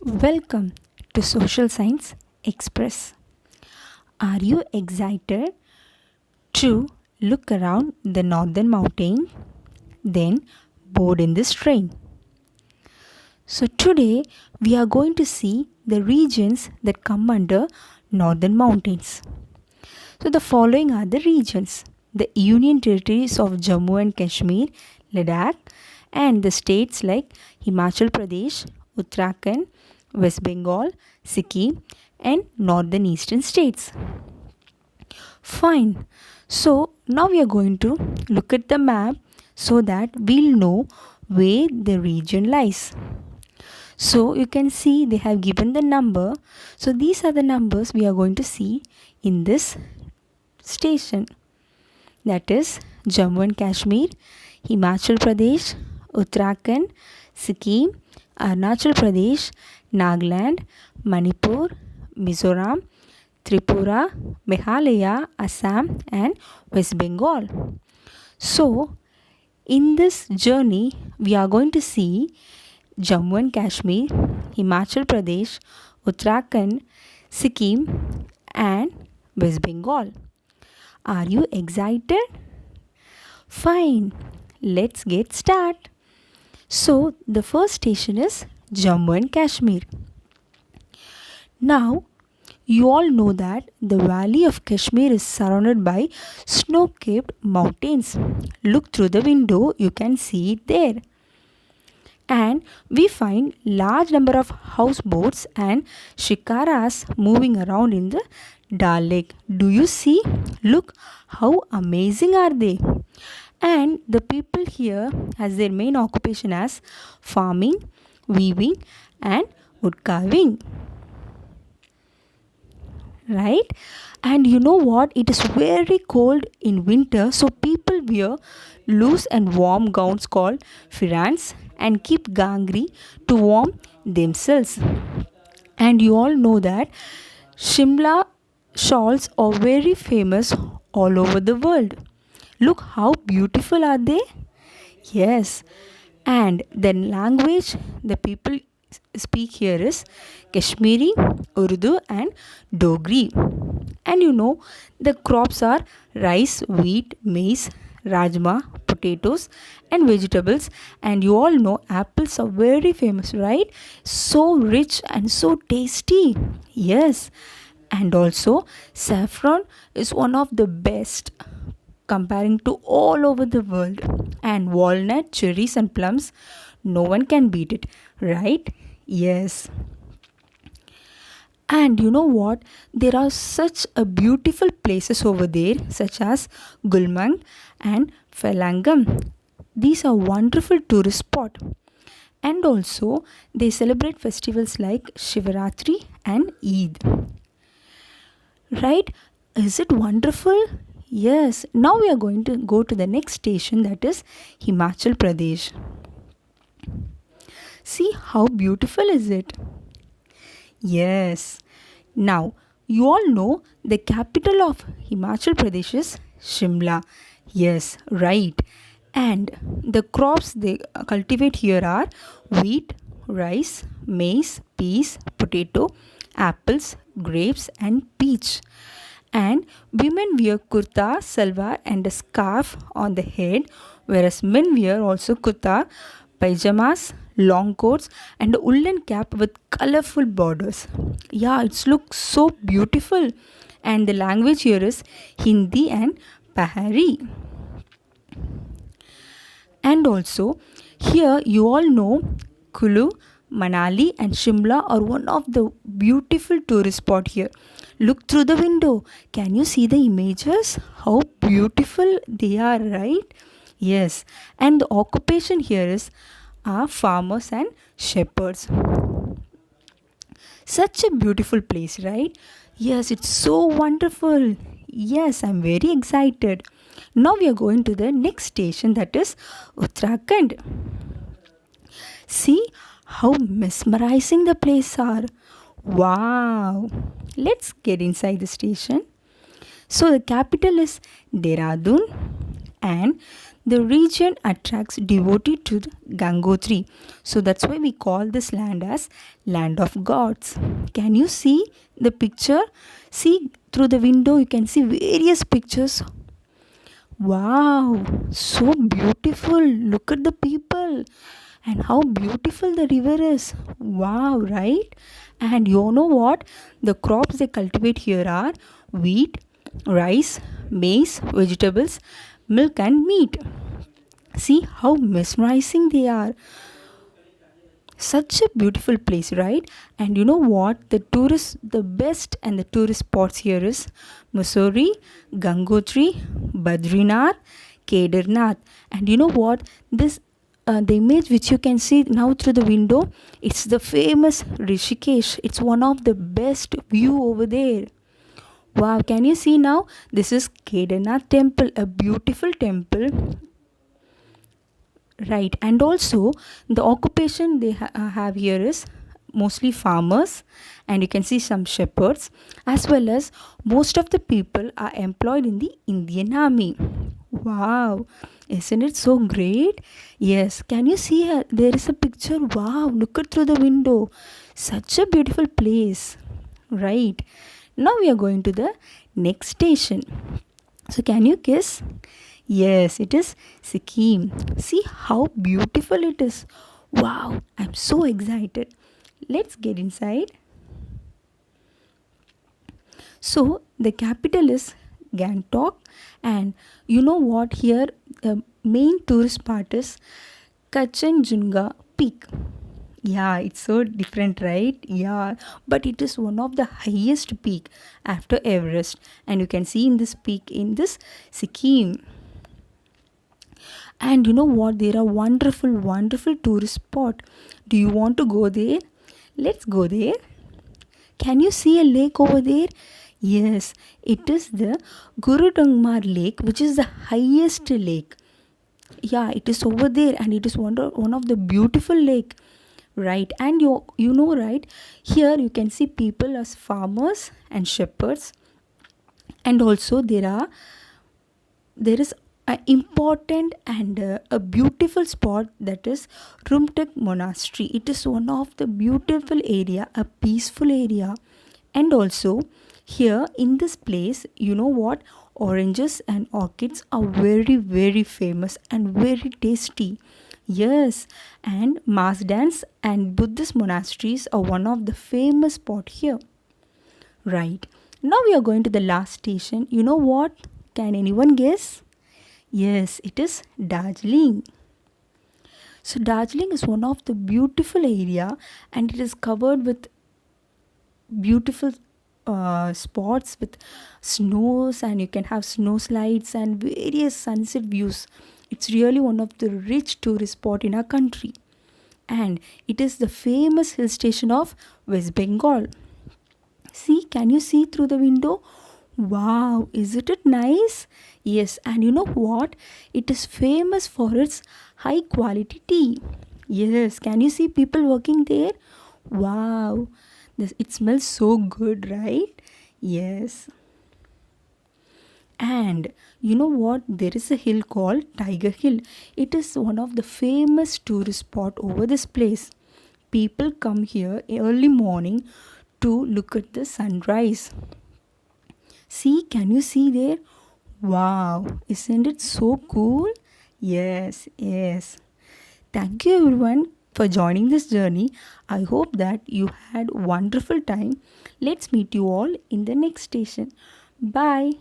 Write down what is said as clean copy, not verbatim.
Welcome to Social Science Express. Are you excited to look around the northern mountain? Then board in this train. So today we are going to see the regions that come under northern mountains. So the following are the regions: the Union Territories of Jammu and Kashmir, Ladakh, and the states like Himachal Pradesh, Uttarakhand, West Bengal, Sikkim, and northern eastern states. Fine. So now we are going to look at the map so that we'll know where the region lies. So you can see they have given the number. So these are the numbers we are going to see in this station. That is Jammu and Kashmir, Himachal Pradesh, Uttarakhand, Sikkim, Arunachal Pradesh, Nagaland, Manipur, Mizoram, Tripura, Meghalaya, Assam, and West Bengal. So, in this journey, we are going to see Jammu and Kashmir, Himachal Pradesh, Uttarakhand, Sikkim, and West Bengal. Are you excited? Fine, let's get started. So, the first station is Jammu and Kashmir. Now, you all know that the valley of Kashmir is surrounded by snow-capped mountains. Look through the window, you can see it there. And we find large number of houseboats and shikaras moving around in the Dal Lake. Do you see? Look how amazing are they? And the people here has their main occupation as farming, weaving, and wood carving. Right? And you know what? It is very cold in winter, so people wear loose and warm gowns called firans and keep gangri to warm themselves. And you all know that Shimla shawls are very famous all over the world. Look how beautiful are they? Yes. And the language the people speak here is Kashmiri, Urdu, and Dogri. And you know, the crops are rice, wheat, maize, rajma, potatoes, and vegetables. And you all know apples are very famous, right? So rich and so tasty. Yes. And also, saffron is one of the best comparing to all over the world. And walnut, cherries, and plums, no one can beat it, right? Yes. And you know what? There are such a beautiful places over there, such as Gulmarg and Felangam. These are wonderful tourist spot. And also, they celebrate festivals like Shivaratri and Eid. Right? Is it wonderful? Yes. Now we are going to go to the next station, that is Himachal Pradesh. See how beautiful is it? Yes. Now, you all know the capital of Himachal Pradesh is Shimla. Yes, right. And the crops they cultivate here are wheat, rice, maize, peas, potato, apples, grapes, and peach. And women wear kurta, salwar, and a scarf on the head, whereas men wear also kurta, pajamas, long coats, and a woolen cap with colorful borders. Yeah, it looks so beautiful. And the language here is Hindi and Pahari. And also, here you all know Kulu, Manali, and Shimla are one of the beautiful tourist spot here. Look through the window. Can you see the images? How beautiful they are, right? Yes. And the occupation here is are farmers and shepherds. Such a beautiful place, right? Yes, it's so wonderful. Yes, I'm very excited. Now we are going to the next station, that is Uttarakhand. See how mesmerizing the place are. Wow. Let's get inside the station. So the capital is Dehradun and the region attracts devotees to the Gangotri. So that's why we call this land as land of gods. Can you see the picture? See through the window you can see various pictures. Wow, so beautiful. Look at the people and how beautiful the river is. Wow, right? And you know what? The crops they cultivate here are wheat, rice, maize, vegetables, milk, and meat. See how mesmerizing they are. Such a beautiful place, right? And you know what? The best and the tourist spots here is Mussoorie, Gangotri, Badrinath, Kedarnath. And you know what? The image which you can see now through the window, it's the famous Rishikesh. It's one of the best view over there. Wow, can you see now? This is Kedarnath temple, a beautiful temple, right? And also the occupation they have here is mostly farmers, and you can see some shepherds, as well as most of the people are employed in the Indian army. Wow, isn't it so great? Yes, can you see here? There is a picture. Wow, look at through the window. Such a beautiful place, right? Now we are going to the next station. So can you guess? Yes, it is Sikkim. See how beautiful it is. Wow, I'm so excited. Let's get inside. So the capital is Gangtok, and you know what? Here the main tourist spot is Kanchenjunga Peak. Yeah, it's so different, right? Yeah, but it is one of the highest peak after Everest, and you can see in this peak in this Sikkim. And you know what? There are wonderful, wonderful tourist spot. Do you want to go there? Let's go there. Can you see a lake over there? Yes, it is the Gurudungmar Lake, which is the highest lake. Yeah, it is over there, and it is one of the beautiful lake, right? And you know, right? Here you can see people as farmers and shepherds, and also there is an important and a beautiful spot, that is Rumtek Monastery. It is one of the beautiful area, a peaceful area. And also here in this place, you know what, oranges and orchids are very very famous and very tasty. Yes, and mass dance and Buddhist monasteries are one of the famous spot here, right? Now we are going to the last station. You know what, can anyone guess? Yes, it is Darjeeling. So Darjeeling is one of the beautiful area, and it is covered with beautiful spots with snows, and you can have snow slides and various sunset views. It's really one of the rich tourist spot in our country, and it is the famous hill station of West Bengal. See, can you see through the window? Wow, isn't it nice? Yes, and you know what? It is famous for its high quality tea. Yes, can you see people working there? Wow, it smells so good, right? Yes. And you know what? There is a hill called Tiger Hill. It is one of the famous tourist spot over this place. People come here early morning to look at the sunrise. See, can you see there? Wow, isn't it so cool? Yes, yes. Thank you everyone for joining this journey. I hope that you had wonderful time. Let's meet you all in the next station. Bye.